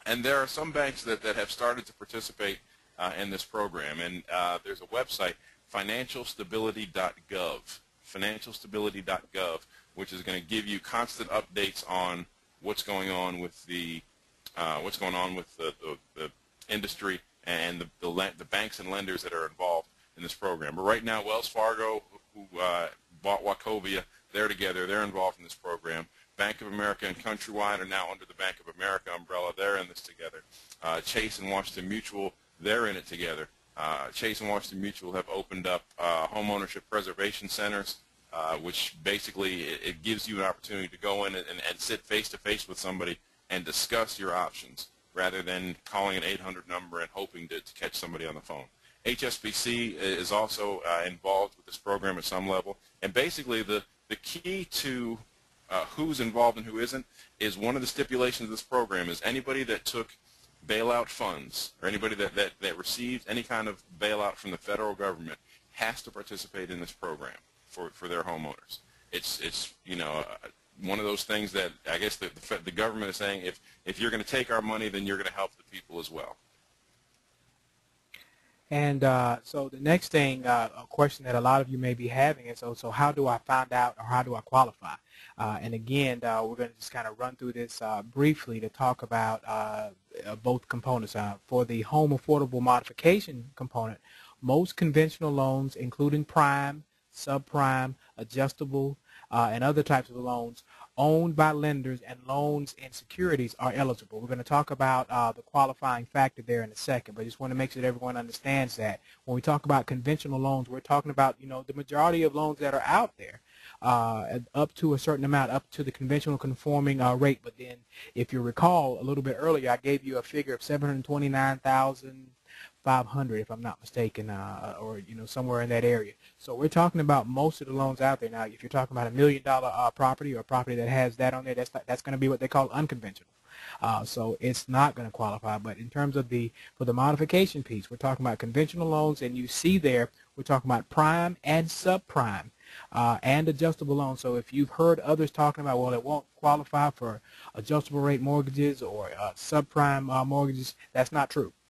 And there are some banks that have started to participate in this program. And there's a website, financialstability.gov, financialstability.gov, which is going to give you constant updates on what's going on with the the industry and the banks and lenders that are involved in this program. But right now, Wells Fargo, who bought Wachovia, they're together. They're involved in this program. Bank of America and Countrywide are now under the Bank of America umbrella. They're in this together. Chase and Washington Mutual, they're in it together. Chase and Washington Mutual have opened up home ownership preservation centers, which basically it gives you an opportunity to go in and sit face-to-face with somebody and discuss your options rather than calling an 800 number and hoping to catch somebody on the phone. HSBC is also involved with this program at some level. And basically the key to who's involved and who isn't is one of the stipulations of this program is anybody that took bailout funds or anybody that received any kind of bailout from the federal government has to participate in this program for their homeowners. It's one of those things that I guess the government is saying if you're going to take our money, then you're going to help the people as well. And so the next thing, a question that a lot of you may be having is, so how do I find out or how do I qualify? And again, we're going to just kind of run through this briefly to talk about both components. For the home affordable modification component, most conventional loans, including prime, subprime, adjustable, and other types of loans owned by lenders and loans and securities are eligible. We're going to talk about the qualifying factor there in a second, but I just want to make sure that everyone understands that. When we talk about conventional loans, we're talking about, the majority of loans that are out there up to a certain amount, up to the conventional conforming rate. But then if you recall a little bit earlier, I gave you a figure of 729,500, if I'm not mistaken, or somewhere in that area. So we're talking about most of the loans out there. Now, if you're talking about $1 million property or a property that has that on there, that's going to be what they call unconventional. So it's not going to qualify. But in terms of for the modification piece, we're talking about conventional loans, and you see there we're talking about prime and subprime and adjustable loans. So if you've heard others talking about, well, it won't qualify for adjustable rate mortgages or subprime mortgages, that's not true.